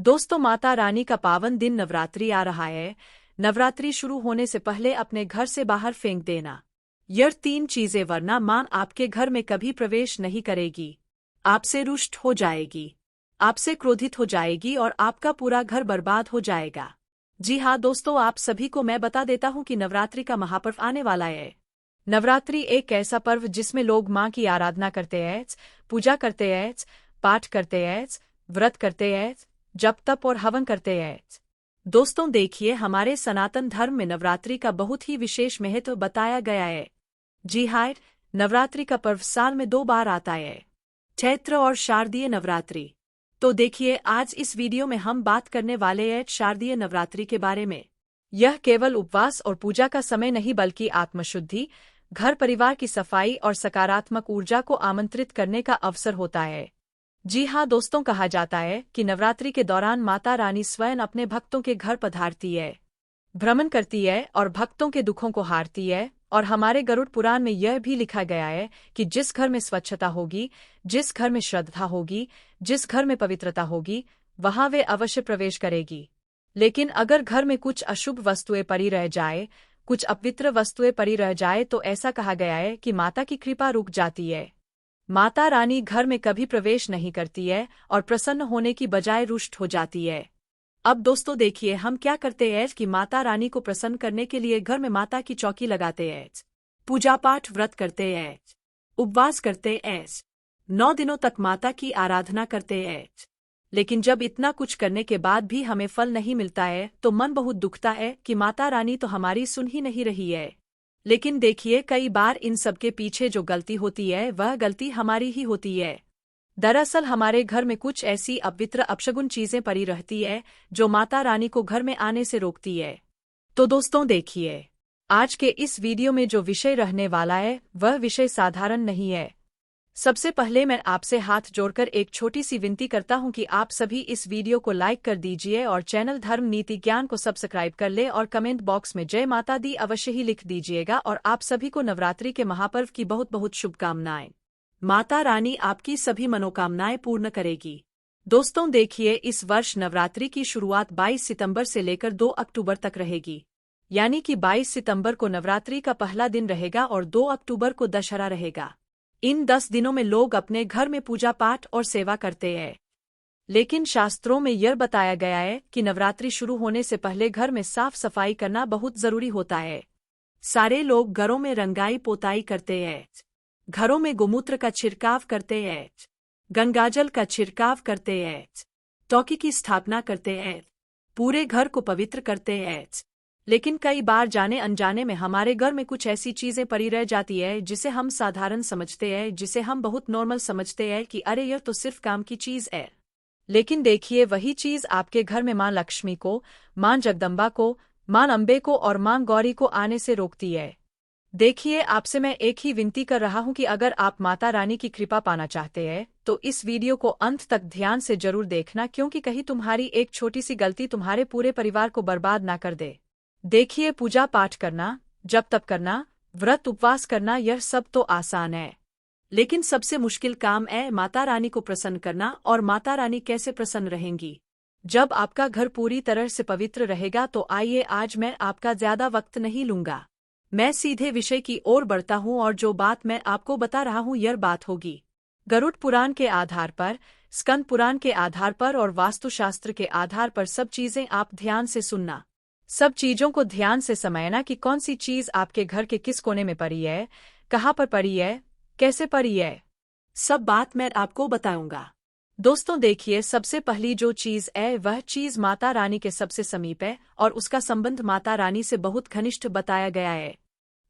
दोस्तों, माता रानी का पावन दिन नवरात्रि आ रहा है। नवरात्रि शुरू होने से पहले अपने घर से बाहर फेंक देना यह 3 चीजें, वरना मां आपके घर में कभी प्रवेश नहीं करेगी, आपसे रुष्ट हो जाएगी, आपसे क्रोधित हो जाएगी और आपका पूरा घर बर्बाद हो जाएगा। जी हाँ दोस्तों, आप सभी को मैं बता देता हूँ कि नवरात्रि का महापर्व आने वाला है। नवरात्रि एक ऐसा पर्व जिसमें लोग माँ की आराधना करते हैं, पूजा करते हैं, पाठ करते हैं, व्रत करते हैं, जप तप और हवन करते हैं। दोस्तों देखिए, हमारे सनातन धर्म में नवरात्रि का बहुत ही विशेष महत्व बताया गया है। जी हाँ, नवरात्रि का पर्व साल में 2 बार आता है, चैत्र और शारदीय नवरात्रि। तो देखिए, आज इस वीडियो में हम बात करने वाले हैं शारदीय नवरात्रि के बारे में। यह केवल उपवास और पूजा का समय नहीं, बल्कि आत्मशुद्धि, घर परिवार की सफाई और सकारात्मक ऊर्जा को आमंत्रित करने का अवसर होता है। जी हाँ दोस्तों, कहा जाता है कि नवरात्रि के दौरान माता रानी स्वयं अपने भक्तों के घर पधारती है, भ्रमण करती है और भक्तों के दुखों को हारती है। और हमारे गरुड़ पुराण में यह भी लिखा गया है कि जिस घर में स्वच्छता होगी, जिस घर में श्रद्धा होगी, जिस घर में पवित्रता होगी, वहां वे अवश्य प्रवेश करेगी। लेकिन अगर घर में कुछ अशुभ वस्तुएं पड़ी रह जाए, कुछ अपवित्र वस्तुएं पड़ी रह जाए, तो ऐसा कहा गया है कि माता की कृपा रुक जाती है। माता रानी घर में कभी प्रवेश नहीं करती है और प्रसन्न होने की बजाय रुष्ट हो जाती है। अब दोस्तों देखिए, हम क्या करते हैं कि माता रानी को प्रसन्न करने के लिए घर में माता की चौकी लगाते हैं, पूजा पाठ व्रत करते हैं, उपवास करते हैं, 9 दिनों तक माता की आराधना करते हैं। लेकिन जब इतना कुछ करने के बाद भी हमें फल नहीं मिलता है, तो मन बहुत दुखता है कि माता रानी तो हमारी सुन ही नहीं रही है। लेकिन देखिए, कई बार इन सब के पीछे जो गलती होती है, वह गलती हमारी ही होती है। दरअसल हमारे घर में कुछ ऐसी अपवित्र अपशगुन चीजें पड़ी रहती है जो माता रानी को घर में आने से रोकती है। तो दोस्तों देखिए, आज के इस वीडियो में जो विषय रहने वाला है, वह विषय साधारण नहीं है। सबसे पहले मैं आपसे हाथ जोड़कर एक छोटी सी विनती करता हूं कि आप सभी इस वीडियो को लाइक कर दीजिए और चैनल धर्म नीति ज्ञान को सब्सक्राइब कर ले और कमेंट बॉक्स में जय माता दी अवश्य ही लिख दीजिएगा। और आप सभी को नवरात्रि के महापर्व की बहुत बहुत शुभकामनाएं। माता रानी आपकी सभी मनोकामनाएं पूर्ण करेगी। दोस्तों देखिए, इस वर्ष नवरात्रि की शुरुआत 22 सितंबर से लेकर 2 अक्टूबर तक रहेगी। यानी कि 22 सितंबर को नवरात्रि का पहला दिन रहेगा और 2 अक्टूबर को दशहरा रहेगा। इन 10 दिनों में लोग अपने घर में पूजा पाठ और सेवा करते हैं। लेकिन शास्त्रों में यह बताया गया है कि नवरात्रि शुरू होने से पहले घर में साफ सफाई करना बहुत जरूरी होता है। सारे लोग घरों में रंगाई पोताई करते हैं, घरों में गोमूत्र का छिड़काव करते हैं, गंगाजल का छिड़काव करते हैं, चौकी की स्थापना करते हैं, पूरे घर को पवित्र करते हैं। लेकिन कई बार जाने अनजाने में हमारे घर में कुछ ऐसी चीजें पड़ी रह जाती है जिसे हम साधारण समझते हैं, जिसे हम बहुत नॉर्मल समझते हैं कि अरे यह तो सिर्फ काम की चीज है। लेकिन देखिए, वही चीज आपके घर में मां लक्ष्मी को, मां जगदम्बा को, मां अम्बे को और मां गौरी को आने से रोकती है। देखिए, आपसे मैं एक ही विनती कर रहा हूं कि अगर आप माता रानी की कृपा पाना चाहते हैं तो इस वीडियो को अंत तक ध्यान से जरूर देखना, क्योंकि कहीं तुम्हारी एक छोटी सी गलती तुम्हारे पूरे परिवार को बर्बाद ना कर दे। देखिए, पूजा पाठ करना, जप तप करना, व्रत उपवास करना, यह सब तो आसान है। लेकिन सबसे मुश्किल काम है माता रानी को प्रसन्न करना। और माता रानी कैसे प्रसन्न रहेंगी? जब आपका घर पूरी तरह से पवित्र रहेगा। तो आइए, आज मैं आपका ज्यादा वक्त नहीं लूंगा, मैं सीधे विषय की ओर बढ़ता हूं। और जो बात मैं आपको बता रहा हूं, यह बात होगी गरुड़ पुराण के आधार पर, स्कंद पुराण के आधार पर और वास्तुशास्त्र के आधार पर। सब चीजें आप ध्यान से सुनना, सब चीजों को ध्यान से समझना कि कौन सी चीज आपके घर के किस कोने में पड़ी है, कहाँ पर पड़ी है, कैसे पड़ी है, सब बात मैं आपको बताऊंगा। दोस्तों देखिए, सबसे पहली जो चीज है, वह चीज माता रानी के सबसे समीप है और उसका संबंध माता रानी से बहुत घनिष्ठ बताया गया है।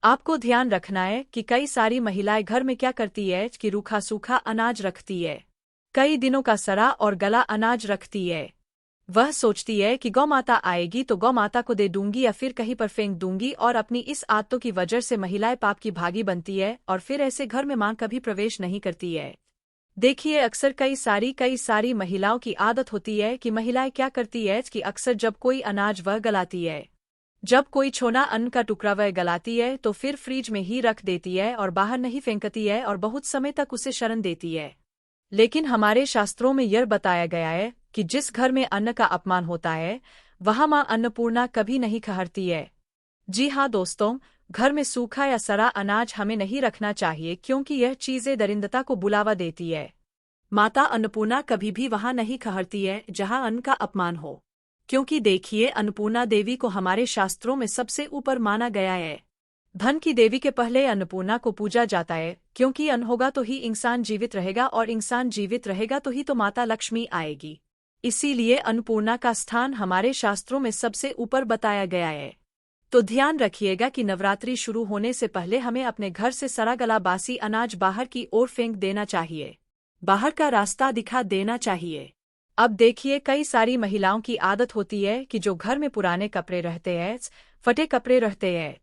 आपको ध्यान रखना है कि कई सारी महिलाएं घर में क्या करती है कि रूखा सूखा अनाज रखती है, कई दिनों का सड़ा और गला अनाज रखती है। वह सोचती है कि गौ माता आएगी तो गौ माता को दे दूंगी या फिर कहीं पर फेंक दूंगी। और अपनी इस आदतों की वजह से महिलाएं पाप की भागी बनती है और फिर ऐसे घर में मां कभी प्रवेश नहीं करती है। देखिए, अक्सर कई सारी महिलाओं की आदत होती है कि महिलाएं क्या करती है कि अक्सर जब कोई अनाज वह गलाती है, जब कोई छोना अन्न का टुकड़ा वह गलाती है, तो फिर फ्रिज में ही रख देती है और बाहर नहीं फेंकती है और बहुत समय तक उसे शरण देती है। लेकिन हमारे शास्त्रों में यह बताया गया है कि जिस घर में अन्न का अपमान होता है वहाँ माँ अन्नपूर्णा कभी नहीं ठहरती है। जी हाँ दोस्तों, घर में सूखा या सड़ा अनाज हमें नहीं रखना चाहिए क्योंकि यह चीजें दरिद्रता को बुलावा देती है। माता अन्नपूर्णा कभी भी वहाँ नहीं ठहरती है जहाँ अन्न का अपमान हो, क्योंकि देखिए अन्नपूर्णा देवी को हमारे शास्त्रों में सबसे ऊपर माना गया है। धन की देवी के पहले अन्नपूर्णा को पूजा जाता है, क्योंकि अन्न होगा तो ही इंसान जीवित रहेगा और इंसान जीवित रहेगा तो ही तो माता लक्ष्मी आएगी। इसीलिए अन्नपूर्णा का स्थान हमारे शास्त्रों में सबसे ऊपर बताया गया है। तो ध्यान रखिएगा कि नवरात्रि शुरू होने से पहले हमें अपने घर से सड़ा गला बासी अनाज बाहर की ओर फेंक देना चाहिए, बाहर का रास्ता दिखा देना चाहिए। अब देखिए, कई सारी महिलाओं की आदत होती है कि जो घर में पुराने कपड़े रहते हैं, फटे कपड़े रहते हैं,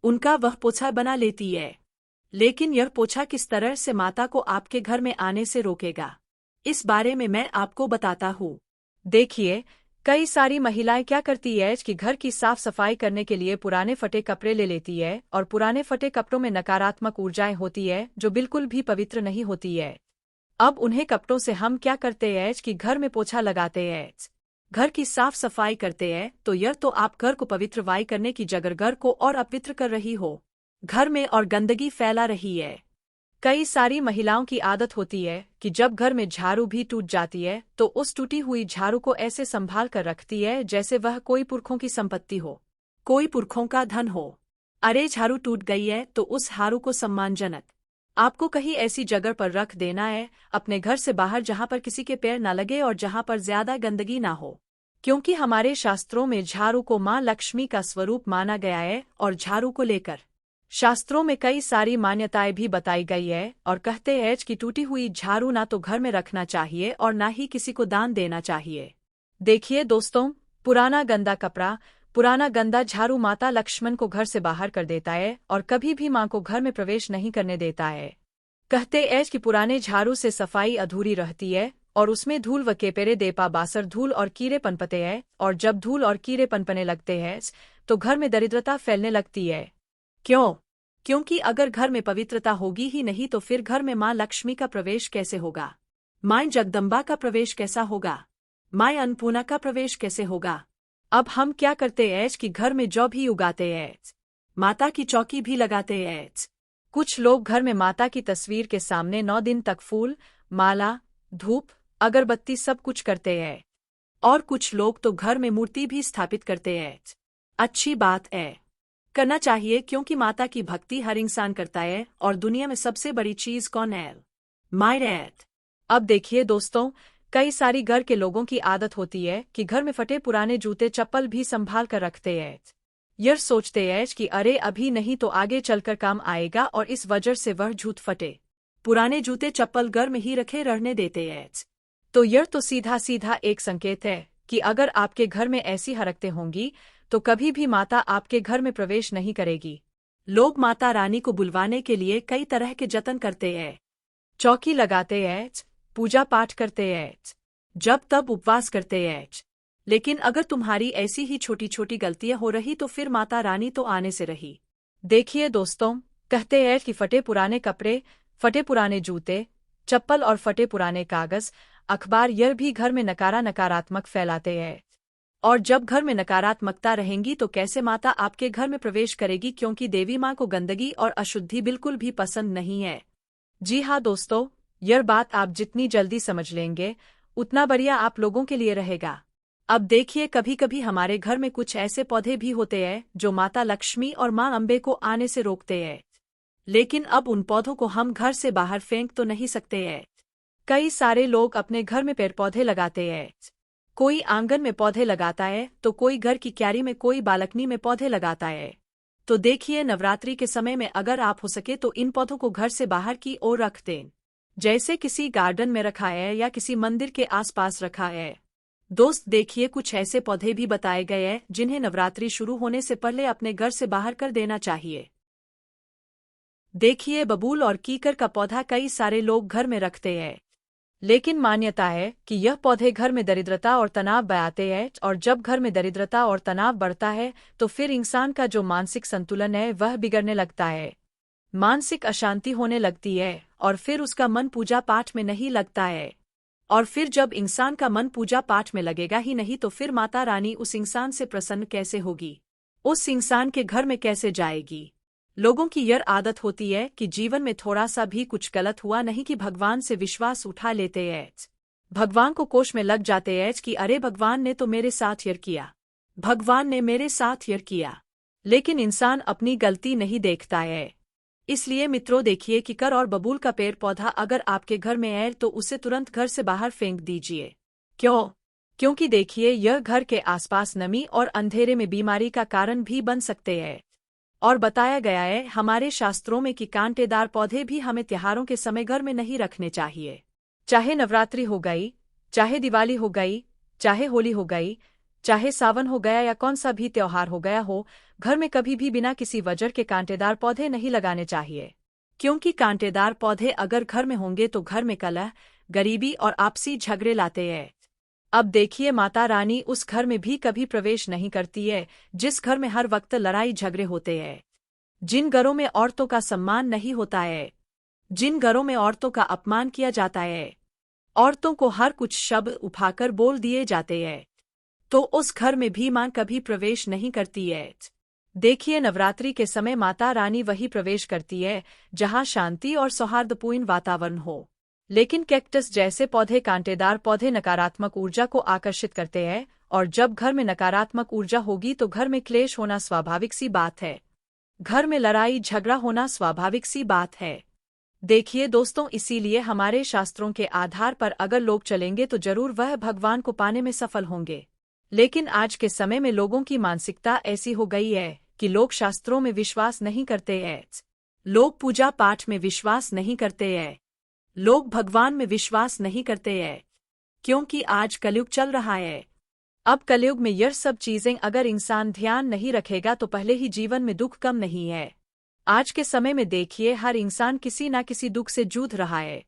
उनका वह पोछा बना लेती है। लेकिन यह पोछा किस तरह से माता को आपके घर में आने से रोकेगा, इस बारे में मैं आपको बताता हूँ। देखिए, कई सारी महिलाएं क्या करती है कि घर की साफ सफाई करने के लिए पुराने फटे कपड़े ले लेती है, और पुराने फटे कपड़ों में नकारात्मक ऊर्जाएं होती है जो बिल्कुल भी पवित्र नहीं होती है। अब उन्हें कपड़ों से हम क्या करते हैं कि घर में पोछा लगाते हैं, घर की साफ सफाई करते हैं, तो यह तो आप घर को पवित्र वाई करने की जगह घर को और अपवित्र कर रही हो, घर में और गंदगी फैला रही है। कई सारी महिलाओं की आदत होती है कि जब घर में झाड़ू भी टूट जाती है तो उस टूटी हुई झाड़ू को ऐसे संभाल कर रखती है जैसे वह कोई पुरखों की संपत्ति हो, कोई पुरखों का धन हो। अरे झाड़ू टूट गई है तो उस झाड़ू को सम्मानजनक आपको कहीं ऐसी जगह पर रख देना है, अपने घर से बाहर, जहां पर किसी के पैर न लगे और जहां पर ज्यादा गंदगी ना हो, क्योंकि हमारे शास्त्रों में झाड़ू को मां लक्ष्मी का स्वरूप माना गया है। और झाड़ू को लेकर शास्त्रों में कई सारी मान्यताएं भी बताई गई है, और कहते हैं कि टूटी हुई झाड़ू ना तो घर में रखना चाहिए और ना ही किसी को दान देना चाहिए। देखिए दोस्तों, पुराना गंदा कपड़ा, पुराना गंदा झाड़ू माता लक्ष्मण को घर से बाहर कर देता है और कभी भी मां को घर में प्रवेश नहीं करने देता है। कहते हैं कि पुराने झाड़ू से सफाई अधूरी रहती है और उसमें धूल व केपेरे देपा बासर धूल और कीड़े पनपते हैं, और जब धूल और कीड़े पनपने लगते हैं तो घर में दरिद्रता फैलने लगती है। क्यों? क्योंकि अगर घर में पवित्रता होगी ही नहीं तो फिर घर में मां लक्ष्मी का प्रवेश कैसे होगा, मां जगदम्बा का प्रवेश कैसा होगा, मां अन्नपूर्णा का प्रवेश कैसे होगा। अब हम क्या करते हैं कि घर में जौ भी उगाते हैं, माता की चौकी भी लगाते हैं। कुछ लोग घर में माता की तस्वीर के सामने 9 दिन तक फूल, माला, धूप, अगरबत्ती सब कुछ करते हैं, और कुछ लोग तो घर में मूर्ति भी स्थापित करते हैं। अच्छी बात है, करना चाहिए, क्योंकि माता की भक्ति हर इंसान करता है, और दुनिया में सबसे बड़ी चीज कौन है? मायरेत। अब देखिए दोस्तों, कई सारी घर के लोगों की आदत होती है कि घर में फटे पुराने जूते चप्पल भी संभाल कर रखते हैं। यह सोचते हैं कि अरे अभी नहीं तो आगे चलकर काम आएगा, और इस वजह से वह जूत फटे पुराने जूते चप्पल घर में ही रखे रहने देते हैं। तो यह तो सीधा सीधा एक संकेत है कि अगर आपके घर में ऐसी हरकतें होंगी तो कभी भी माता आपके घर में प्रवेश नहीं करेगी। लोग माता रानी को बुलवाने के लिए कई तरह के जतन करते हैं, चौकी लगाते हैं, पूजा पाठ करते हैं, जब तब उपवास करते हैं। लेकिन अगर तुम्हारी ऐसी ही छोटी छोटी गलतियां हो रही तो फिर माता रानी तो आने से रही। देखिए दोस्तों, कहते हैं कि फटे पुराने कपड़े, फटे पुराने जूते चप्पल और फटे पुराने कागज, अखबार, यह भी घर में नकारात्मक फैलाते हैं। और जब घर में नकारात्मकता रहेंगी तो कैसे माता आपके घर में प्रवेश करेगी, क्योंकि देवी माँ को गंदगी और अशुद्धि बिल्कुल भी पसंद नहीं है। जी हाँ दोस्तों, यह बात आप जितनी जल्दी समझ लेंगे उतना बढ़िया आप लोगों के लिए रहेगा। अब देखिए, कभी कभी हमारे घर में कुछ ऐसे पौधे भी होते हैं जो माता लक्ष्मी और माँ अम्बे को आने से रोकते हैं, लेकिन अब उन पौधों को हम घर से बाहर फेंक तो नहीं सकते हैं। कई सारे लोग अपने घर में पेड़ पौधे लगाते हैं, कोई आंगन में पौधे लगाता है तो कोई घर की क्यारी में, कोई बालकनी में पौधे लगाता है। तो देखिए, नवरात्रि के समय में अगर आप हो सके तो इन पौधों को घर से बाहर की ओर रख दें, जैसे किसी गार्डन में रखा है या किसी मंदिर के आसपास रखा है। दोस्त देखिए, कुछ ऐसे पौधे भी बताए गए हैं जिन्हें नवरात्रि शुरू होने से पहले अपने घर से बाहर कर देना चाहिए। देखिए, बबूल और कीकर का पौधा कई सारे लोग घर में रखते हैं, लेकिन मान्यता है कि यह पौधे घर में दरिद्रता और तनाव बढ़ाते हैं, और जब घर में दरिद्रता और तनाव बढ़ता है तो फिर इंसान का जो मानसिक संतुलन है वह बिगड़ने लगता है, मानसिक अशांति होने लगती है, और फिर उसका मन पूजा पाठ में नहीं लगता है। और फिर जब इंसान का मन पूजा पाठ में लगेगा ही नहीं तो फिर माता रानी उस इंसान से प्रसन्न कैसे होगी, उस इंसान के घर में कैसे जाएगी। लोगों की यह आदत होती है कि जीवन में थोड़ा सा भी कुछ गलत हुआ नहीं कि भगवान से विश्वास उठा लेते हैं, भगवान को कोष में लग जाते हैं कि अरे भगवान ने तो मेरे साथ यह किया, भगवान ने मेरे साथ यह किया। लेकिन इंसान अपनी गलती नहीं देखता है। इसलिए मित्रों देखिए कि कर और बबूल का पेड़ पौधा अगर आपके घर में है तो उसे तुरंत घर से बाहर फेंक दीजिए। क्यों? क्योंकि देखिए यह घर के आसपास नमी और अंधेरे में बीमारी का कारण भी बन सकते हैं। और बताया गया है हमारे शास्त्रों में कि कांटेदार पौधे भी हमें त्योहारों के समय घर में नहीं रखने चाहिए। चाहे नवरात्रि हो गई, चाहे दिवाली हो गई, चाहे होली हो गई, चाहे सावन हो गया या कौन सा भी त्योहार हो गया हो, घर में कभी भी बिना किसी वजह के कांटेदार पौधे नहीं लगाने चाहिए। क्योंकि कांटेदार पौधे अगर घर में होंगे तो घर में कलह, गरीबी और आपसी झगड़े लाते हैं। अब देखिए माता रानी उस घर में भी कभी प्रवेश नहीं करती है जिस घर में हर वक्त लड़ाई झगड़े होते हैं, जिन घरों में औरतों का सम्मान नहीं होता है, जिन घरों में औरतों का अपमान किया जाता है, औरतों को हर कुछ शब्द उठाकर बोल दिए जाते हैं, तो उस घर में भी मां कभी प्रवेश नहीं करती है। देखिए नवरात्रि के समय माता रानी वही प्रवेश करती है जहां शांति और सौहार्दपूर्ण वातावरण हो। लेकिन कैक्टस जैसे पौधे, कांटेदार पौधे नकारात्मक ऊर्जा को आकर्षित करते हैं, और जब घर में नकारात्मक ऊर्जा होगी तो घर में क्लेश होना स्वाभाविक सी बात है, घर में लड़ाई झगड़ा होना स्वाभाविक सी बात है। देखिए दोस्तों, इसीलिए हमारे शास्त्रों के आधार पर अगर लोग चलेंगे तो जरूर वह भगवान को पाने में सफल होंगे। लेकिन आज के समय में लोगों की मानसिकता ऐसी हो गई है कि लोग शास्त्रों में विश्वास नहीं करते हैं, लोग पूजा पाठ में विश्वास नहीं करते हैं, लोग भगवान में विश्वास नहीं करते हैं, क्योंकि आज कलयुग चल रहा है। अब कलयुग में यह सब चीजें अगर इंसान ध्यान नहीं रखेगा तो पहले ही जीवन में दुख कम नहीं है। आज के समय में देखिए हर इंसान किसी ना किसी दुख से जूझ रहा है,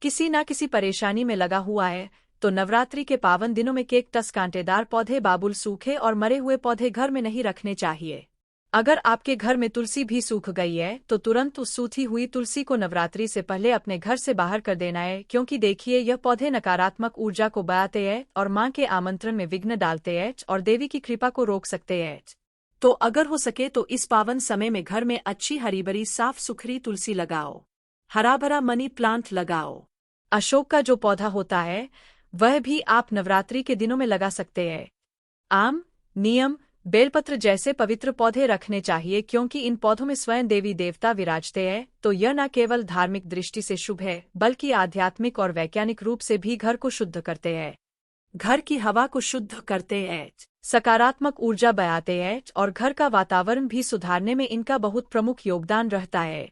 किसी ना किसी परेशानी में लगा हुआ है। तो नवरात्रि के पावन दिनों में कैक्टस, कांटेदार पौधे, बाबुल, सूखे और मरे हुए पौधे घर में नहीं रखने चाहिए। अगर आपके घर में तुलसी भी सूख गई है तो तुरंत उस सूखी हुई तुलसी को नवरात्रि से पहले अपने घर से बाहर कर देना है, क्योंकि देखिए यह पौधे नकारात्मक ऊर्जा को बढ़ाते हैं और मां के आमंत्रण में विघ्न डालते हैं और देवी की कृपा को रोक सकते हैं। तो अगर हो सके तो इस पावन समय में घर में अच्छी हरी भरी साफ सुथरी तुलसी लगाओ, हरा भरा मनी प्लांट लगाओ। अशोक का जो पौधा होता है वह भी आप नवरात्रि के दिनों में लगा सकते हैं। आम, नीम, बेलपत्र जैसे पवित्र पौधे रखने चाहिए, क्योंकि इन पौधों में स्वयं देवी देवता विराजते हैं। तो यह न केवल धार्मिक दृष्टि से शुभ है बल्कि आध्यात्मिक और वैज्ञानिक रूप से भी घर को शुद्ध करते हैं, घर की हवा को शुद्ध करते हैं, सकारात्मक ऊर्जा बढ़ाते हैं और घर का वातावरण भी सुधारने में इनका बहुत प्रमुख योगदान रहता है।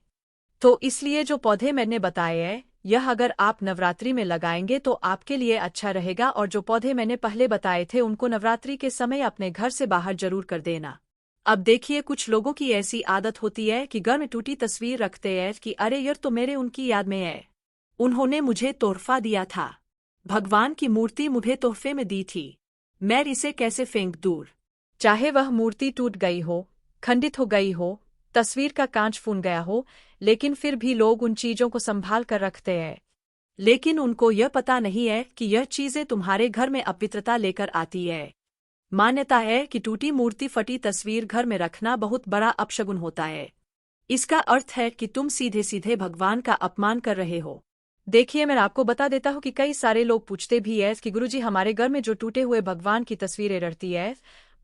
तो इसलिए जो पौधे मैंने बताए हैं यह अगर आप नवरात्रि में लगाएंगे तो आपके लिए अच्छा रहेगा, और जो पौधे मैंने पहले बताए थे उनको नवरात्रि के समय अपने घर से बाहर जरूर कर देना। अब देखिए कुछ लोगों की ऐसी आदत होती है कि घर में टूटी तस्वीर रखते हैं कि अरे यार तो मेरे उनकी याद में है, उन्होंने मुझे तोहफा दिया था, भगवान की मूर्ति मुझे तोहफे में दी थी, मैं इसे कैसे फेंक दूर। चाहे वह मूर्ति टूट गई हो, खंडित हो गई हो, तस्वीर का कांच फूट गया हो, लेकिन फिर भी लोग उन चीजों को संभाल कर रखते हैं। लेकिन उनको यह पता नहीं है कि यह चीजें तुम्हारे घर में अपवित्रता लेकर आती है। मान्यता है कि टूटी मूर्ति, फटी तस्वीर घर में रखना बहुत बड़ा अपशगुन होता है। इसका अर्थ है कि तुम सीधे सीधे भगवान का अपमान कर रहे हो। देखिए मैं आपको बता देता हूँ कि कई सारे लोग पूछते भी है कि गुरुजी हमारे घर में जो टूटे हुए भगवान की तस्वीरें रहती है,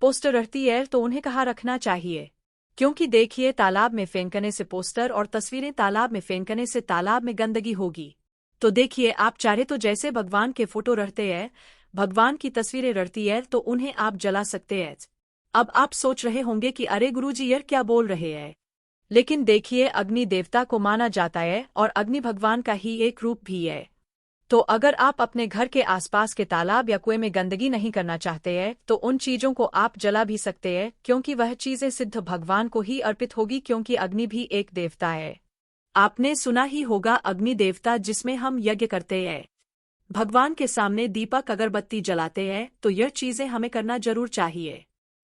पोस्टर रहती है, तो उन्हें कहाँ रखना चाहिए। क्योंकि देखिए तालाब में फेंकने से पोस्टर और तस्वीरें तालाब में फेंकने से तालाब में गंदगी होगी। तो देखिए आप चाहे तो जैसे भगवान के फोटो रहते हैं, भगवान की तस्वीरें रहती है, तो उन्हें आप जला सकते हैं। अब आप सोच रहे होंगे कि अरे गुरुजी यार क्या बोल रहे हैं, लेकिन देखिए अग्नि देवता को माना जाता है और अग्नि भगवान का ही एक रूप भी है। तो अगर आप अपने घर के आसपास के तालाब या कुएं में गंदगी नहीं करना चाहते हैं तो उन चीजों को आप जला भी सकते हैं, क्योंकि वह चीजें सिद्ध भगवान को ही अर्पित होगी, क्योंकि अग्नि भी एक देवता है। आपने सुना ही होगा अग्नि देवता जिसमें हम यज्ञ करते हैं, भगवान के सामने दीपक अगरबत्ती जलाते हैं, तो यह चीजें हमें करना जरूर चाहिए।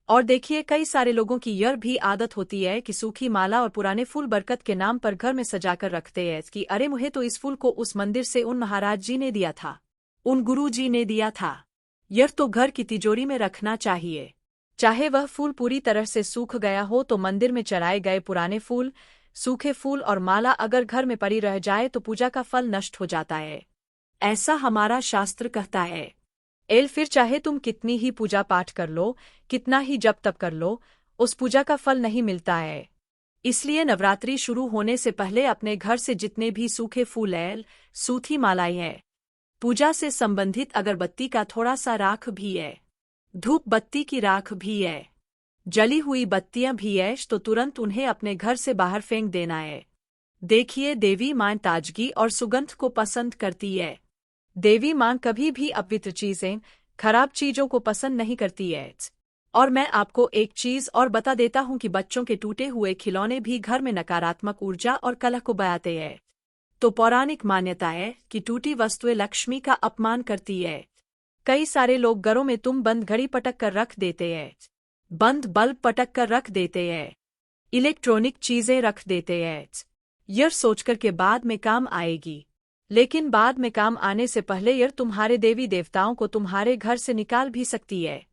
और देखिए कई सारे लोगों की यह भी आदत होती है कि सूखी माला और पुराने फूल बरकत के नाम पर घर में सजाकर रखते हैं कि अरे मुझे तो इस फूल को उस मंदिर से उन महाराज जी ने दिया था, उन गुरुजी ने दिया था। यह तो घर की तिजोरी में रखना चाहिए। चाहे वह फूल पूरी तरह से सूख गया हो तो मंदिर में चढ़ाए गए पुराने फूल, सूखे फूल और माला अगर घर में पड़ी रह जाए तो पूजा का फल नष्ट हो जाता है। ऐसा हमारा शास्त्र कहता है। फिर चाहे तुम कितनी ही पूजा पाठ कर लो, कितना ही जप तप कर लो, उस पूजा का फल नहीं मिलता है। इसलिए नवरात्रि शुरू होने से पहले अपने घर से जितने भी सूखे फूल, सूथी मालाएं हैं, पूजा से संबंधित अगरबत्ती का थोड़ा सा राख भी है, धूप बत्ती की राख भी है, जली हुई बत्तियां भी है, तो तुरंत उन्हें अपने घर से बाहर फेंक देना है। देखिए, देवी मां ताजगी और सुगंध को पसंद करती है। देवी मां कभी भी अपवित्र चीजें, खराब चीजों को पसंद नहीं करती है। और मैं आपको एक चीज और बता देता हूं कि बच्चों के टूटे हुए खिलौने भी घर में नकारात्मक ऊर्जा और कलह को बयाते हैं। तो पौराणिक मान्यता है कि टूटी वस्तुएं लक्ष्मी का अपमान करती है। कई सारे लोग घरों में तुम बंद घड़ी पटक कर रख देते हैं, बंद बल्ब पटक कर रख देते हैं, इलेक्ट्रॉनिक चीजें रख देते हैं, यह सोचकर के बाद में काम आएगी। लेकिन बाद में काम आने से पहले यह तुम्हारे देवी देवताओं को तुम्हारे घर से निकाल भी सकती है।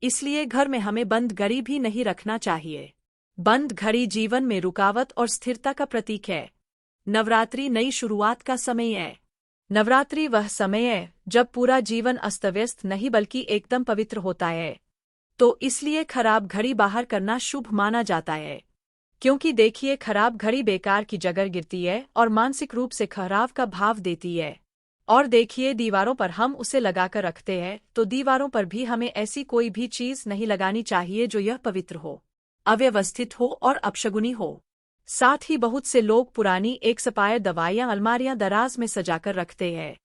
इसलिए घर में हमें बंद घड़ी भी नहीं रखना चाहिए। बंद घड़ी जीवन में रुकावट और स्थिरता का प्रतीक है। नवरात्रि नई शुरुआत का समय है। नवरात्रि वह समय है जब पूरा जीवन अस्तव्यस्त नहीं बल्कि एकदम पवित्र होता है। तो इसलिए खराब घड़ी बाहर करना शुभ माना जाता है। क्योंकि देखिए, खराब घड़ी बेकार की जगह गिरती है और मानसिक रूप से खराब का भाव देती है। और देखिए, दीवारों पर हम उसे लगाकर रखते हैं, तो दीवारों पर भी हमें ऐसी कोई भी चीज नहीं लगानी चाहिए जो यह पवित्र हो, अव्यवस्थित हो और अपशगुनी हो। साथ ही बहुत से लोग पुरानी एक्सपायर दवाइयां अलमारियां दराज में सजाकर रखते हैं।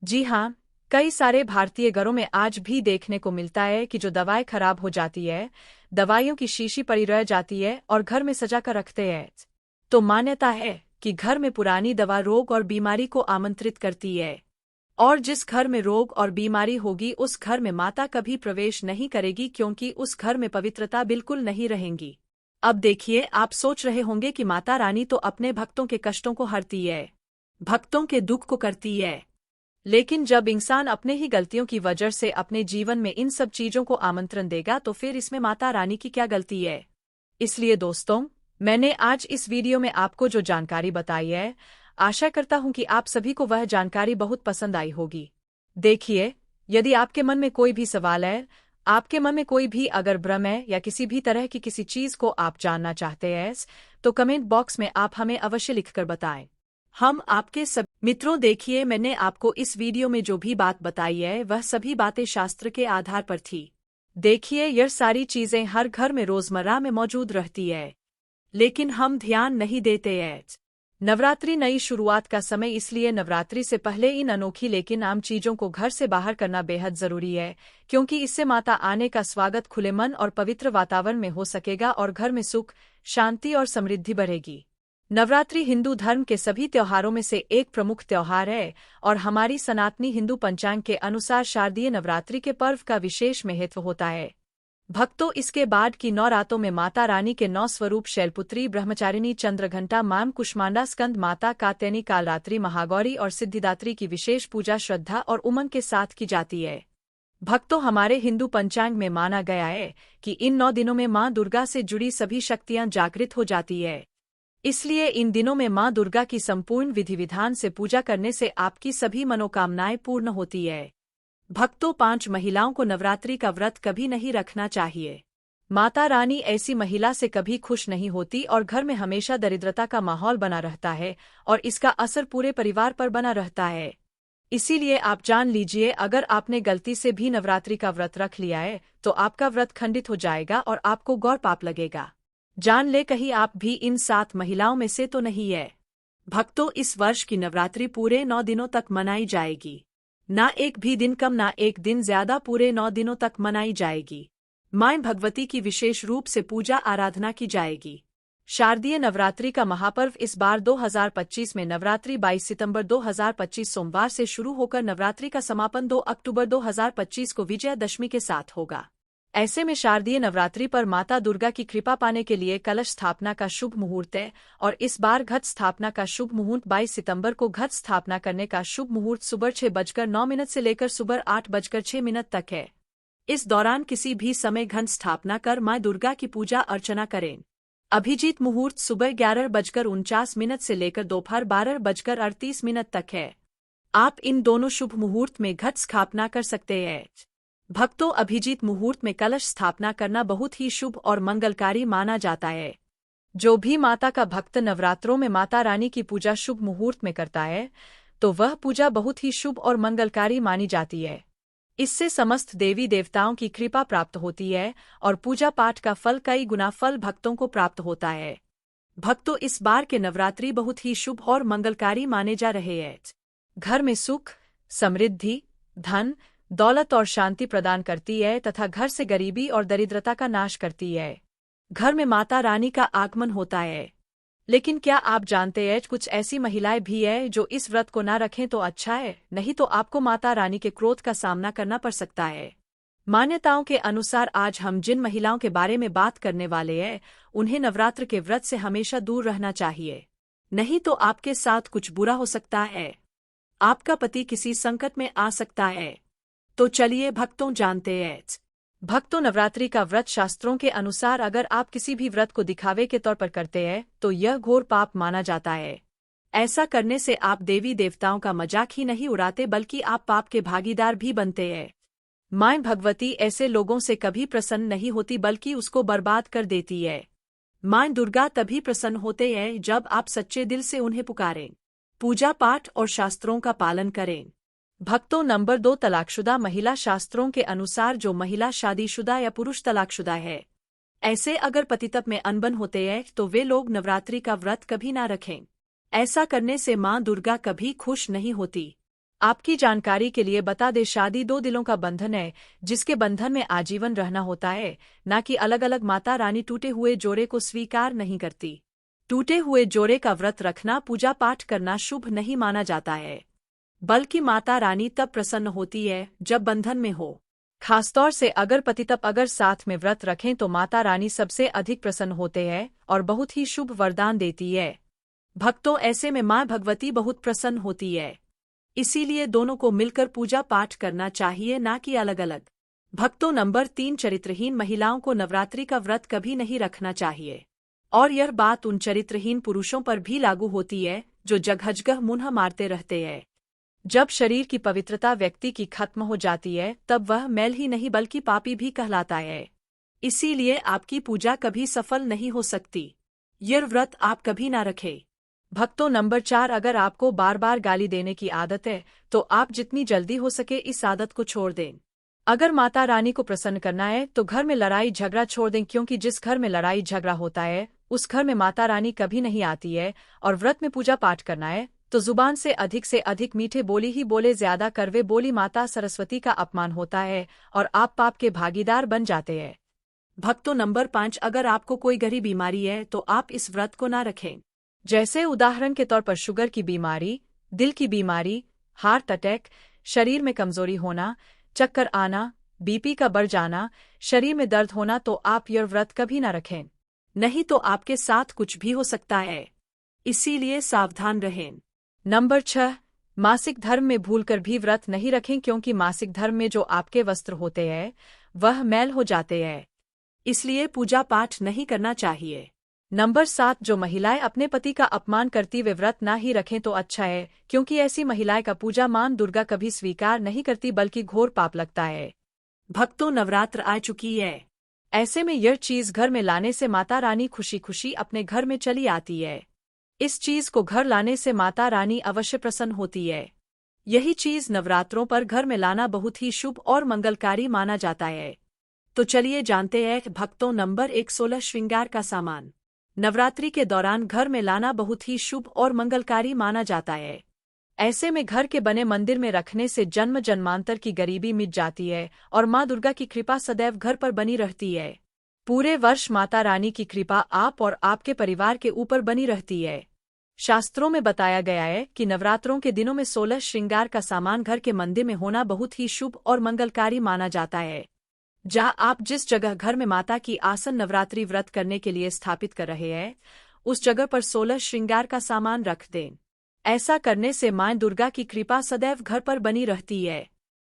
जी हाँ, कई सारे भारतीय घरों में आज भी देखने को मिलता है कि जो दवाएं खराब हो जाती है, दवाइयों की शीशी पड़ी रह जाती है और घर में सजाकर रखते हैं। तो मान्यता है कि घर में पुरानी दवा रोग और बीमारी को आमंत्रित करती है। और जिस घर में रोग और बीमारी होगी उस घर में माता कभी प्रवेश नहीं करेगी, क्योंकि उस घर में पवित्रता बिल्कुल नहीं रहेंगी। अब देखिए, आप सोच रहे होंगे कि माता रानी तो अपने भक्तों के कष्टों को हरती है, भक्तों के दुख को करती है। लेकिन जब इंसान अपने ही गलतियों की वजह से अपने जीवन में इन सब चीजों को आमंत्रण देगा तो फिर इसमें माता रानी की क्या गलती है। इसलिए दोस्तों, मैंने आज इस वीडियो में आपको जो जानकारी बताई है, आशा करता हूं कि आप सभी को वह जानकारी बहुत पसंद आई होगी। देखिए, यदि आपके मन में कोई भी सवाल है, आपके मन में कोई भी अगर भ्रम है या किसी भी तरह की किसी चीज को आप जानना चाहते हैं, तो कमेंट बॉक्स में आप हमें अवश्य लिखकर बताएं। हम आपके सब मित्रों, देखिए, मैंने आपको इस वीडियो में जो भी बात बताई है वह सभी बातें शास्त्र के आधार पर थी। देखिए, यह सारी चीजें हर घर में रोजमर्रा में मौजूद रहती है, लेकिन हम ध्यान नहीं देते हैं। नवरात्रि नई शुरुआत का समय, इसलिए नवरात्रि से पहले इन अनोखी लेकिन आम चीजों को घर से बाहर करना बेहद जरूरी है, क्योंकि इससे माता आने का स्वागत खुले मन और पवित्र वातावरण में हो सकेगा और घर में सुख, शांति और समृद्धि बढ़ेगी। नवरात्रि हिंदू धर्म के सभी त्योहारों में से एक प्रमुख त्योहार है और हमारी सनातनी हिंदू पंचांग के अनुसार शारदीय नवरात्रि के पर्व का विशेष महत्व होता है। भक्तों, इसके बाद की 9 रातों में माता रानी के 9 स्वरूप शैलपुत्री, ब्रह्मचारिणी, चंद्रघंटा, माम, कुष्मांडा, स्कंद माता, कात्यायनी, कालरात्रि, महागौरी और सिद्धिदात्री की विशेष पूजा श्रद्धा और उमंग के साथ की जाती है। भक्तों, हमारे हिंदू पंचांग में माना गया है कि इन 9 दिनों में मां दुर्गा से जुड़ी सभी शक्तियां जागृत हो जाती है। इसलिए इन दिनों में मां दुर्गा की संपूर्ण विधि विधान से पूजा करने से आपकी सभी मनोकामनाएं पूर्ण होती है। भक्तों, 5 महिलाओं को नवरात्रि का व्रत कभी नहीं रखना चाहिए। माता रानी ऐसी महिला से कभी खुश नहीं होती और घर में हमेशा दरिद्रता का माहौल बना रहता है और इसका असर पूरे परिवार पर बना रहता है। इसीलिए आप जान लीजिए, अगर आपने गलती से भी नवरात्रि का व्रत रख लिया है तो आपका व्रत खंडित हो जाएगा और आपको गौर पाप लगेगा। जान ले, कहीं आप भी इन 7 महिलाओं में से तो नहीं है। भक्तों, इस वर्ष की नवरात्रि पूरे 9 दिनों तक मनाई जाएगी। ना एक भी दिन कम, ना एक दिन ज्यादा, पूरे 9 दिनों तक मनाई जाएगी। मां भगवती की विशेष रूप से पूजा आराधना की जाएगी। शारदीय नवरात्रि का महापर्व इस बार 2025 में नवरात्रि 22 सितंबर 2025 सोमवार से शुरू होकर नवरात्रि का समापन 2 अक्टूबर 2025 को विजयादशमी के साथ होगा। ऐसे में शारदीय नवरात्रि पर माता दुर्गा की कृपा पाने के लिए कलश स्थापना का शुभ मुहूर्त है और इस बार घट स्थापना का शुभ मुहूर्त 22 सितंबर को घट स्थापना करने का शुभ मुहूर्त सुबह 6:09 से लेकर सुबह 8:06 तक है। इस दौरान किसी भी समय घट स्थापना कर मां दुर्गा की पूजा अर्चना करें। अभिजीत मुहूर्त सुबह 11:49 से लेकर दोपहर 12:38 तक है। आप इन दोनों शुभ मुहूर्त में घट स्थापना कर सकते हैं। भक्तों, अभिजीत मुहूर्त में कलश स्थापना करना बहुत ही शुभ और मंगलकारी माना जाता है। जो भी माता का भक्त नवरात्रों में माता रानी की पूजा शुभ मुहूर्त में करता है तो वह पूजा बहुत ही शुभ और मंगलकारी मानी जाती है। इससे समस्त देवी देवताओं की कृपा प्राप्त होती है और पूजा पाठ का फल कई गुना फल भक्तों को प्राप्त होता है। भक्तों, इस बार के नवरात्रि बहुत ही शुभ और मंगलकारी माने जा रहे हैं। घर में सुख, समृद्धि, धन, दौलत और शांति प्रदान करती है तथा घर से गरीबी और दरिद्रता का नाश करती है। घर में माता रानी का आगमन होता है। लेकिन क्या आप जानते हैं कुछ ऐसी महिलाएं भी हैं जो इस व्रत को ना रखें तो अच्छा है, नहीं तो आपको माता रानी के क्रोध का सामना करना पड़ सकता है। मान्यताओं के अनुसार आज हम जिन महिलाओं के बारे में बात करने वाले हैं उन्हें नवरात्र के व्रत से हमेशा दूर रहना चाहिए, नहीं तो आपके साथ कुछ बुरा हो सकता है। आपका पति किसी संकट में आ सकता है। तो चलिए भक्तों जानते हैं। भक्तों, नवरात्रि का व्रत शास्त्रों के अनुसार अगर आप किसी भी व्रत को दिखावे के तौर पर करते हैं तो यह घोर पाप माना जाता है। ऐसा करने से आप देवी देवताओं का मजाक ही नहीं उड़ाते बल्कि आप पाप के भागीदार भी बनते हैं। मां भगवती ऐसे लोगों से कभी प्रसन्न नहीं होती बल्कि उसको बर्बाद कर देती है। मां दुर्गा तभी प्रसन्न होते हैं जब आप सच्चे दिल से उन्हें पुकारें, पूजा पाठ और शास्त्रों का पालन करें। भक्तों, नंबर 2, तलाकशुदा महिला। शास्त्रों के अनुसार जो महिला शादीशुदा या पुरुष तलाकशुदा है, ऐसे अगर पतितप में अनबन होते हैं तो वे लोग नवरात्रि का व्रत कभी ना रखें। ऐसा करने से मां दुर्गा कभी खुश नहीं होती। आपकी जानकारी के लिए बता दे, शादी दो दिलों का बंधन है जिसके बंधन में आजीवन रहना होता है, न कि अलग अलग। माता रानी टूटे हुए जोड़े को स्वीकार नहीं करती। टूटे हुए जोड़े का व्रत रखना, पूजा पाठ करना शुभ नहीं माना जाता है, बल्कि माता रानी तब प्रसन्न होती है जब बंधन में हो। खासतौर से अगर पतितप अगर साथ में व्रत रखें तो माता रानी सबसे अधिक प्रसन्न होते हैं और बहुत ही शुभ वरदान देती है। भक्तों, ऐसे में मां भगवती बहुत प्रसन्न होती है, इसीलिए दोनों को मिलकर पूजा पाठ करना चाहिए, ना कि अलग अलग। भक्तों, नंबर 3, चरित्रहीन महिलाओं को नवरात्रि का व्रत कभी नहीं रखना चाहिए और यह बात उन चरित्रहीन पुरुषों पर भी लागू होती है जो जगह मुँह मारते रहते हैं। जब शरीर की पवित्रता व्यक्ति की खत्म हो जाती है तब वह मैल ही नहीं बल्कि पापी भी कहलाता है। इसीलिए आपकी पूजा कभी सफल नहीं हो सकती। यह व्रत आप कभी ना रखें। भक्तों, नंबर 4, अगर आपको बार बार गाली देने की आदत है तो आप जितनी जल्दी हो सके इस आदत को छोड़ दें। अगर माता रानी को प्रसन्न करना है तो घर में लड़ाई झगड़ा छोड़ दें, क्योंकि जिस घर में लड़ाई झगड़ा होता है उस घर में माता रानी कभी नहीं आती है। और व्रत में पूजा पाठ करना है तो जुबान से अधिक मीठे बोली ही बोले, ज्यादा करवे बोली माता सरस्वती का अपमान होता है और आप पाप के भागीदार बन जाते हैं। भक्तों, नंबर 5, अगर आपको कोई गहरी बीमारी है तो आप इस व्रत को ना रखें। जैसे उदाहरण के तौर पर शुगर की बीमारी, दिल की बीमारी, हार्ट अटैक, शरीर में कमजोरी होना, चक्कर आना, बीपी का बढ़ जाना, शरीर में दर्द होना, तो आप यह व्रत कभी ना रखें, नहीं तो आपके साथ कुछ भी हो सकता है। इसीलिए सावधान रहें। नंबर 6, मासिक धर्म में भूलकर भी व्रत नहीं रखें, क्योंकि मासिक धर्म में जो आपके वस्त्र होते हैं वह मैल हो जाते हैं, इसलिए पूजा पाठ नहीं करना चाहिए। नंबर 7, जो महिलाएं अपने पति का अपमान करती वे व्रत ना ही रखें तो अच्छा है, क्योंकि ऐसी महिलाएं का पूजा मां दुर्गा कभी स्वीकार नहीं करती बल्कि घोर पाप लगता है। भक्तों, नवरात्र आ चुकी है, ऐसे में यह चीज घर में लाने से माता रानी खुशी खुशी अपने घर में चली आती है। इस चीज को घर लाने से माता रानी अवश्य प्रसन्न होती है। यही चीज नवरात्रों पर घर में लाना बहुत ही शुभ और मंगलकारी माना जाता है। तो चलिए जानते हैं भक्तों, नंबर 1, 16 श्रृंगार का सामान। नवरात्रि के दौरान घर में लाना बहुत ही शुभ और मंगलकारी माना जाता है। ऐसे में घर के बने मंदिर में रखने से जन्म जन्मांतर की गरीबी मिट जाती है और मां दुर्गा की कृपा सदैव घर पर बनी रहती है। पूरे वर्ष माता रानी की कृपा आप और आपके परिवार के ऊपर बनी रहती है। शास्त्रों में बताया गया है कि नवरात्रों के दिनों में 16 श्रृंगार का सामान घर के मंदिर में होना बहुत ही शुभ और मंगलकारी माना जाता है। जहाँ आप जिस जगह घर में माता की आसन नवरात्रि व्रत करने के लिए स्थापित कर रहे हैं, उस जगह पर 16 श्रृंगार का सामान रख दें। ऐसा करने से मां दुर्गा की कृपा सदैव घर पर बनी रहती है।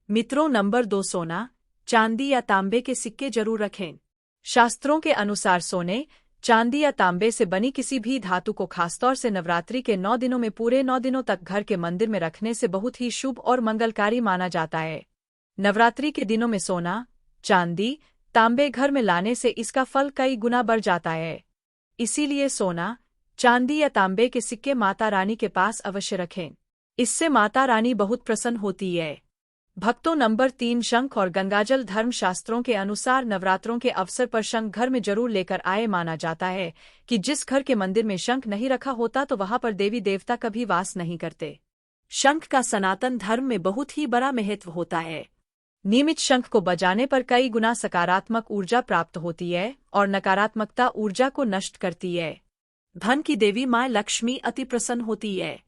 मित्रों, नंबर 2, सोना, चांदी या तांबे के सिक्के जरूर रखें। शास्त्रों के अनुसार सोने, चांदी या तांबे से बनी किसी भी धातु को खासतौर से नवरात्रि के 9 दिनों में पूरे 9 दिनों तक घर के मंदिर में रखने से बहुत ही शुभ और मंगलकारी माना जाता है। नवरात्रि के दिनों में सोना, चांदी, तांबे घर में लाने से इसका फल कई गुना बढ़ जाता है। इसीलिए सोना, चांदी या तांबे के सिक्के माता रानी के पास अवश्य रखें। इससे माता रानी बहुत प्रसन्न होती है। भक्तों, नंबर 3, शंख और गंगाजल। धर्मशास्त्रों के अनुसार नवरात्रों के अवसर पर शंख घर में जरूर लेकर आए। माना जाता है कि जिस घर के मंदिर में शंख नहीं रखा होता तो वहां पर देवी देवता कभी वास नहीं करते। शंख का सनातन धर्म में बहुत ही बड़ा महत्व होता है। नियमित शंख को बजाने पर कई गुना सकारात्मक ऊर्जा प्राप्त होती है और नकारात्मकता ऊर्जा को नष्ट करती है। धन की देवी माँ लक्ष्मी अति प्रसन्न होती है।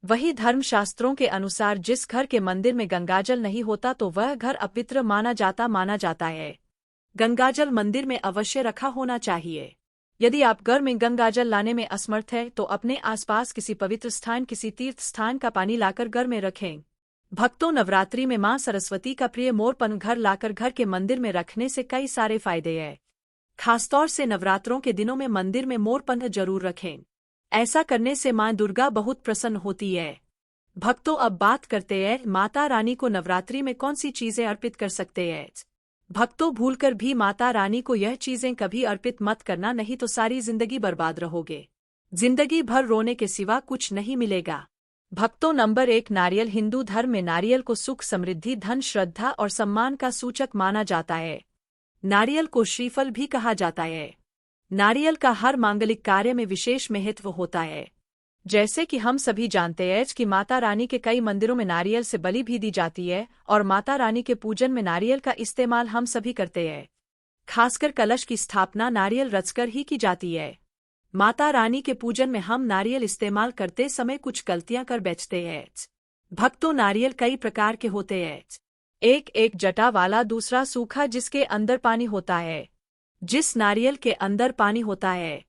वही धर्मशास्त्रों के अनुसार जिस घर के मंदिर में गंगाजल नहीं होता तो वह घर अपवित्र माना जाता है। गंगाजल मंदिर में अवश्य रखा होना चाहिए। यदि आप घर में गंगाजल लाने में असमर्थ है तो अपने आसपास किसी पवित्र स्थान, किसी तीर्थ स्थान का पानी लाकर घर में रखें। भक्तों, नवरात्रि में मां सरस्वती का प्रिय मोरपंख घर लाकर घर के मंदिर में रखने से कई सारे फायदे हैं। खासतौर से नवरात्रों के दिनों में मंदिर में मोरपंख जरूर रखें। ऐसा करने से मां दुर्गा बहुत प्रसन्न होती है। भक्तों, अब बात करते हैं माता रानी को नवरात्रि में कौन सी चीजें अर्पित कर सकते हैं। भक्तों, भूलकर भी माता रानी को यह चीजें कभी अर्पित मत करना, नहीं तो सारी जिंदगी बर्बाद रहोगे। जिंदगी भर रोने के सिवा कुछ नहीं मिलेगा। भक्तों, नंबर 1, नारियल। हिंदू धर्म में नारियल को सुख, समृद्धि, धन, श्रद्धा और सम्मान का सूचक माना जाता है। नारियल को श्रीफल भी कहा जाता है। नारियल का हर मांगलिक कार्य में विशेष महत्व होता है। जैसे कि हम सभी जानते हैं कि माता रानी के कई मंदिरों में नारियल से बलि भी दी जाती है और माता रानी के पूजन में नारियल का इस्तेमाल हम सभी करते हैं। खासकर कलश की स्थापना नारियल रचकर ही की जाती है। माता रानी के पूजन में हम नारियल इस्तेमाल करते समय कुछ गलतियां कर बैठते हैं। भक्तों, नारियल कई प्रकार के होते हैं। एक जटा वाला, दूसरा सूखा जिसके अंदर पानी होता है। जिस नारियल के अंदर पानी होता है,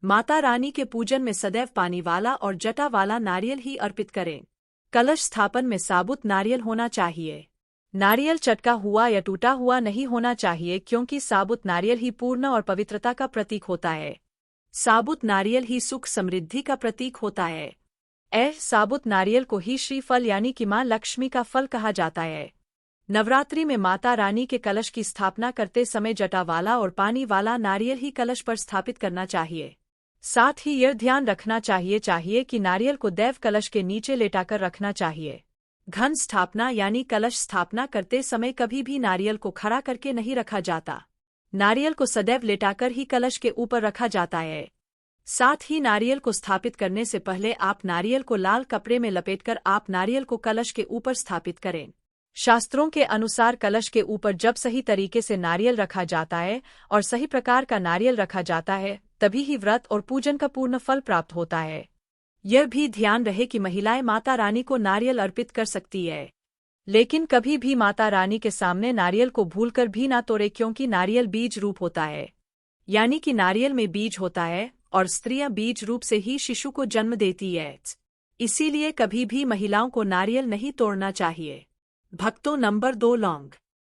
माता रानी के पूजन में सदैव पानी वाला और जटा वाला नारियल ही अर्पित करें। कलश स्थापन में साबुत नारियल होना चाहिए। नारियल चटका हुआ या टूटा हुआ नहीं होना चाहिए, क्योंकि साबुत नारियल ही पूर्ण और पवित्रता का प्रतीक होता है। साबुत नारियल ही सुख, समृद्धि का प्रतीक होता है। साबुत नारियल को ही श्रीफल यानी कि मां लक्ष्मी का फल कहा जाता है। नवरात्रि में माता रानी के कलश की स्थापना करते समय जटा वाला और पानी वाला नारियल ही कलश पर स्थापित करना चाहिए। साथ ही यह ध्यान रखना चाहिए कि नारियल को दैव कलश के नीचे लेटाकर रखना चाहिए। घन स्थापना यानी कलश स्थापना करते समय कभी भी नारियल को खड़ा करके नहीं रखा जाता। नारियल को सदैव लेटाकर ही कलश के ऊपर रखा जाता है। साथ ही नारियल को स्थापित करने से पहले आप नारियल को लाल कपड़े में लपेटकर आप नारियल को कलश के ऊपर स्थापित करें। शास्त्रों के अनुसार कलश के ऊपर जब सही तरीके से नारियल रखा जाता है और सही प्रकार का नारियल रखा जाता है, तभी ही व्रत और पूजन का पूर्ण फल प्राप्त होता है। यह भी ध्यान रहे कि महिलाएं माता रानी को नारियल अर्पित कर सकती है, लेकिन कभी भी माता रानी के सामने नारियल को भूलकर भी ना तोड़े, क्योंकि नारियल बीज रूप होता है। यानी कि नारियल में बीज होता है और स्त्रियां बीज रूप से ही शिशु को जन्म देती है। इसीलिए कभी भी महिलाओं को नारियल नहीं तोड़ना चाहिए। भक्तों, नंबर 2, लौंग।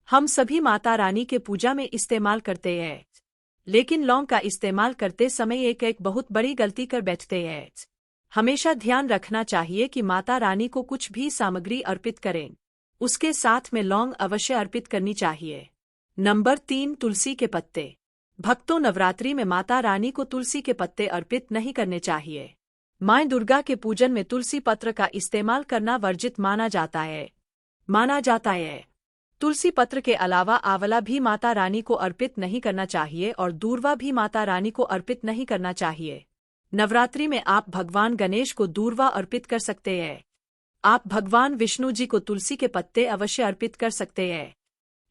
हम सभी माता रानी के पूजा में इस्तेमाल करते हैं, लेकिन लौंग का इस्तेमाल करते समय एक बहुत बड़ी गलती कर बैठते हैं। हमेशा ध्यान रखना चाहिए कि माता रानी को कुछ भी सामग्री अर्पित करें, उसके साथ में लौंग अवश्य अर्पित करनी चाहिए। नंबर 3, तुलसी के पत्ते। भक्तों, नवरात्रि में माता रानी को तुलसी के पत्ते अर्पित नहीं करने चाहिए। मां दुर्गा के पूजन में तुलसी पत्र का इस्तेमाल करना वर्जित माना जाता है। तुलसी पत्र के अलावा आंवला भी माता रानी को अर्पित नहीं करना चाहिए और दूर्वा भी माता रानी को अर्पित नहीं करना चाहिए। नवरात्रि में आप भगवान गणेश को दूर्वा अर्पित कर सकते हैं। आप भगवान विष्णु जी को तुलसी के पत्ते अवश्य अर्पित कर सकते हैं,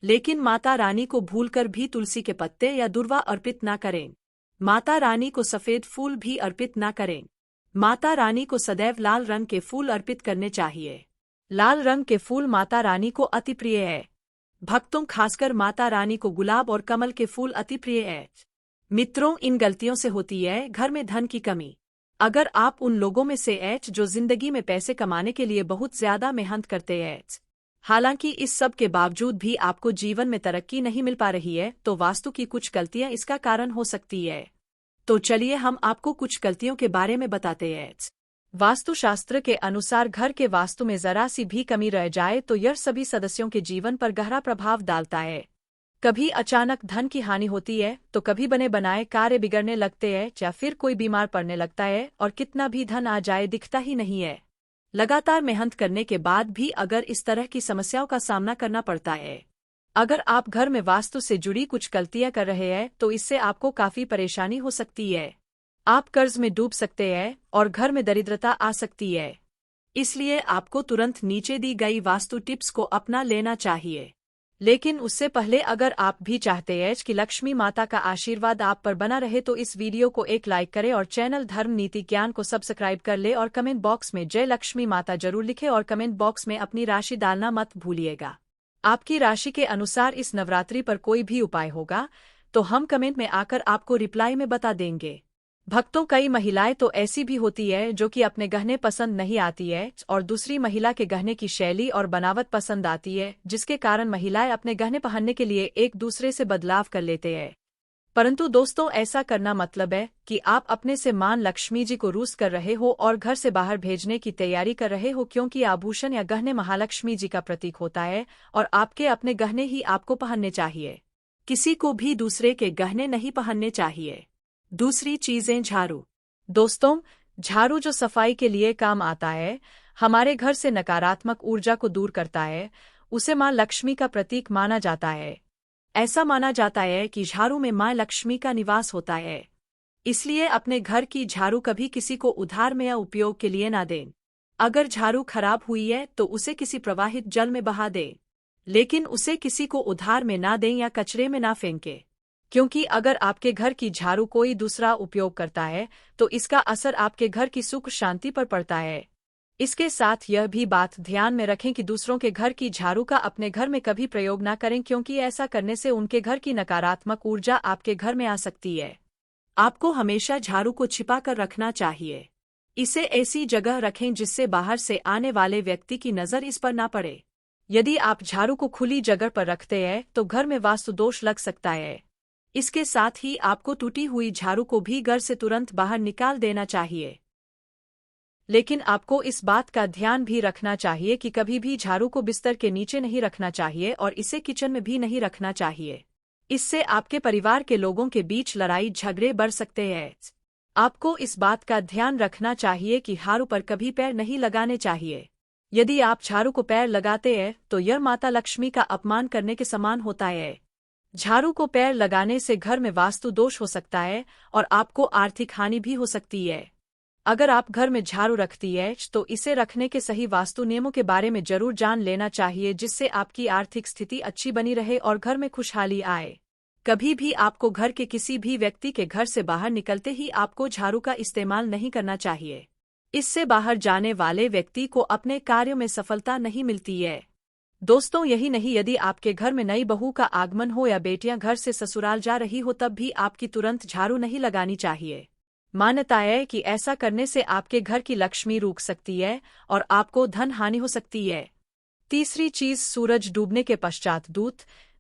लेकिन माता रानी को भूलकर भी तुलसी के पत्ते या दूर्वा अर्पित ना करें। माता रानी को सफेद फूल भी अर्पित ना करें। माता रानी को सदैव लाल रंग के फूल अर्पित करने चाहिए। लाल रंग के फूल माता रानी को अति प्रिय है। भक्तों खासकर माता रानी को गुलाब और कमल के फूल अति प्रिय है। मित्रों, इन गलतियों से होती है घर में धन की कमी। अगर आप उन लोगों में से हैं जो जिंदगी में पैसे कमाने के लिए बहुत ज्यादा मेहनत करते हैं, हालांकि इस सब के बावजूद भी आपको जीवन में तरक्की नहीं मिल पा रही है, तो वास्तु की कुछ गलतियां इसका कारण हो सकती है। तो चलिए हम आपको कुछ गलतियों के बारे में बताते हैं। वास्तुशास्त्र के अनुसार घर के वास्तु में जरा सी भी कमी रह जाए तो यह सभी सदस्यों के जीवन पर गहरा प्रभाव डालता है। कभी अचानक धन की हानि होती है, तो कभी बने बनाए कार्य बिगड़ने लगते हैं, या फिर कोई बीमार पड़ने लगता है और कितना भी धन आ जाए दिखता ही नहीं है। लगातार मेहनत करने के बाद भी अगर इस तरह की समस्याओं का सामना करना पड़ता है। अगर आप घर में वास्तु से जुड़ी कुछ गलतियां कर रहे हैं तो इससे आपको काफी परेशानी हो सकती है। आप कर्ज में डूब सकते हैं और घर में दरिद्रता आ सकती है। इसलिए आपको तुरंत नीचे दी गई वास्तु टिप्स को अपना लेना चाहिए। लेकिन उससे पहले अगर आप भी चाहते हैं कि लक्ष्मी माता का आशीर्वाद आप पर बना रहे तो इस वीडियो को एक लाइक करें और चैनल धर्म नीति ज्ञान को सब्सक्राइब कर ले और कमेंट बॉक्स में जय लक्ष्मी माता जरूर लिखें और कमेंट बॉक्स में अपनी राशि डालना मत भूलिएगा। आपकी राशि के अनुसार इस नवरात्रि पर कोई भी उपाय होगा तो हम कमेंट में आकर आपको रिप्लाई में बता देंगे। भक्तों, कई महिलाएं तो ऐसी भी होती है जो कि अपने गहने पसंद नहीं आती है और दूसरी महिला के गहने की शैली और बनावट पसंद आती है, जिसके कारण महिलाएं अपने गहने पहनने के लिए एक दूसरे से बदलाव कर लेते हैं। परंतु दोस्तों, ऐसा करना मतलब है कि आप अपने से मां लक्ष्मी जी को रूस कर रहे हो और घर से बाहर भेजने की तैयारी कर रहे हो, क्योंकि आभूषण या गहने महालक्ष्मी जी का प्रतीक होता है और आपके अपने गहने ही आपको पहनने चाहिए। किसी को भी दूसरे के गहने नहीं पहनने चाहिए। दूसरी चीजें, झाड़ू। दोस्तों, झाड़ू जो सफाई के लिए काम आता है, हमारे घर से नकारात्मक ऊर्जा को दूर करता है, उसे मां लक्ष्मी का प्रतीक माना जाता है। ऐसा माना जाता है कि झाड़ू में मां लक्ष्मी का निवास होता है। इसलिए अपने घर की झाड़ू कभी किसी को उधार में या उपयोग के लिए ना दें। अगर झाड़ू खराब हुई है तो उसे किसी प्रवाहित जल में बहा दें, लेकिन उसे किसी को उधार में ना दें या कचरे में ना फेंकें, क्योंकि अगर आपके घर की झाड़ू कोई दूसरा उपयोग करता है तो इसका असर आपके घर की सुख शांति पर पड़ता है। इसके साथ यह भी बात ध्यान में रखें कि दूसरों के घर की झाड़ू का अपने घर में कभी प्रयोग ना करें, क्योंकि ऐसा करने से उनके घर की नकारात्मक ऊर्जा आपके घर में आ सकती है। आपको हमेशा झाड़ू को छिपा कर रखना चाहिए। इसे ऐसी जगह रखें जिससे बाहर से आने वाले व्यक्ति की नज़र इस पर ना पड़े। यदि आप झाड़ू को खुली जगह पर रखते हैं तो घर में वास्तु दोष लग सकता है। इसके साथ ही आपको टूटी हुई झाड़ू को भी घर से तुरंत बाहर निकाल देना चाहिए। लेकिन आपको इस बात का ध्यान भी रखना चाहिए कि कभी भी झाड़ू को बिस्तर के नीचे नहीं रखना चाहिए और इसे किचन में भी नहीं रखना चाहिए। इससे आपके परिवार के लोगों के बीच लड़ाई झगड़े बढ़ सकते हैं। आपको इस बात का ध्यान रखना चाहिए कि झाड़ू पर कभी पैर नहीं लगाने चाहिए। यदि आप झाड़ू को पैर लगाते हैं तो यह माता लक्ष्मी का अपमान करने के समान होता है। झाड़ू को पैर लगाने से घर में वास्तु दोष हो सकता है और आपको आर्थिक हानि भी हो सकती है। अगर आप घर में झाड़ू रखती है तो इसे रखने के सही वास्तु नियमों के बारे में जरूर जान लेना चाहिए, जिससे आपकी आर्थिक स्थिति अच्छी बनी रहे और घर में खुशहाली आए। कभी भी आपको घर के किसी भी व्यक्ति के घर से बाहर निकलते ही आपको झाड़ू का इस्तेमाल नहीं करना चाहिए। इससे बाहर जाने वाले व्यक्ति को अपने कार्यों में सफलता नहीं मिलती है। दोस्तों, यही नहीं, यदि आपके घर में नई बहू का आगमन हो या बेटियां घर से ससुराल जा रही हो तब भी आपकी तुरंत झाड़ू नहीं लगानी चाहिए। मान्यता है कि ऐसा करने से आपके घर की लक्ष्मी रुक सकती है और आपको धन हानि हो सकती है। तीसरी चीज, सूरज डूबने के पश्चात दूध,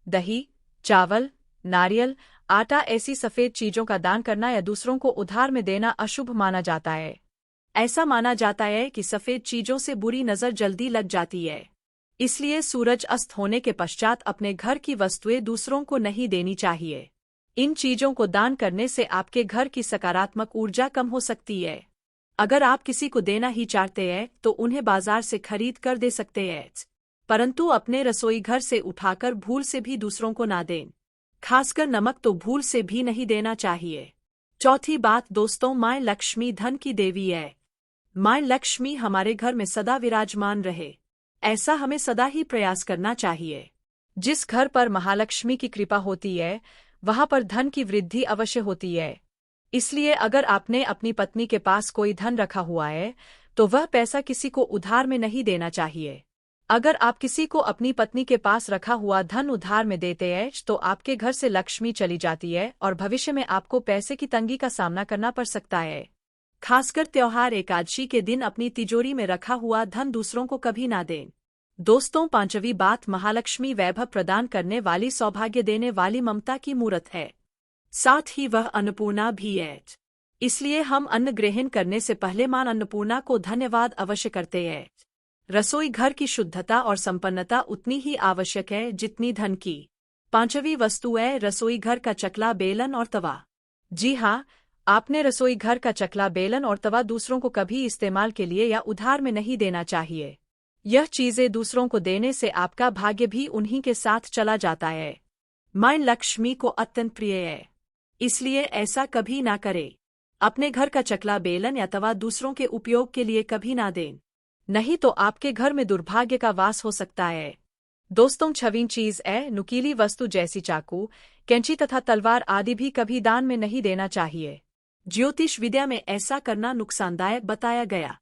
दही, चावल, नारियल, आटा ऐसी सफेद चीजों का दान करना या दूसरों को उधार में देना अशुभ माना जाता है। ऐसा माना जाता है कि सफेद चीजों से बुरी नजर जल्दी लग जाती है। इसलिए सूरज अस्त होने के पश्चात अपने घर की वस्तुएं दूसरों को नहीं देनी चाहिए। इन चीजों को दान करने से आपके घर की सकारात्मक ऊर्जा कम हो सकती है। अगर आप किसी को देना ही चाहते हैं तो उन्हें बाजार से खरीद कर दे सकते हैं, परंतु अपने रसोई घर से उठाकर भूल से भी दूसरों को ना दें। खासकर नमक तो भूल से भी नहीं देना चाहिए। चौथी बात दोस्तों, मां लक्ष्मी धन की देवी है। मां लक्ष्मी हमारे घर में सदा विराजमान रहे, ऐसा हमें सदा ही प्रयास करना चाहिए। जिस घर पर महालक्ष्मी की कृपा होती है वहां पर धन की वृद्धि अवश्य होती है। इसलिए अगर आपने अपनी पत्नी के पास कोई धन रखा हुआ है तो वह पैसा किसी को उधार में नहीं देना चाहिए। अगर आप किसी को अपनी पत्नी के पास रखा हुआ धन उधार में देते हैं तो आपके घर से लक्ष्मी चली जाती है और भविष्य में आपको पैसे की तंगी का सामना करना पड़ सकता है। खासकर त्योहार एकादशी के दिन अपनी तिजोरी में रखा हुआ धन दूसरों को कभी ना दें। दोस्तों, पांचवी बात महालक्ष्मी वैभव प्रदान करने वाली, सौभाग्य देने वाली, ममता की मूरत है। साथ ही वह अन्नपूर्णा भी है। इसलिए हम अन्न ग्रहण करने से पहले मां अन्नपूर्णा को धन्यवाद अवश्य करते हैं। रसोई घर की शुद्धता और संपन्नता उतनी ही आवश्यक है जितनी धन की। पांचवी वस्तु है रसोई घर का चकला, बेलन और तवा। जी हाँ, आपने रसोई घर का चकला, बेलन और तवा दूसरों को कभी इस्तेमाल के लिए या उधार में नहीं देना चाहिए। यह चीजें दूसरों को देने से आपका भाग्य भी उन्हीं के साथ चला जाता है। मां लक्ष्मी को अत्यंत प्रिय है, इसलिए ऐसा कभी ना करे। अपने घर का चकला, बेलन या तवा दूसरों के उपयोग के लिए कभी ना दें, नहीं तो आपके घर में दुर्भाग्य का वास हो सकता है। दोस्तों, छवीं चीज है नुकीली वस्तु जैसी चाकू, कैंची तथा तलवार आदि भी कभी दान में नहीं देना चाहिए। ज्योतिष विद्या में ऐसा करना नुकसानदायक बताया गया।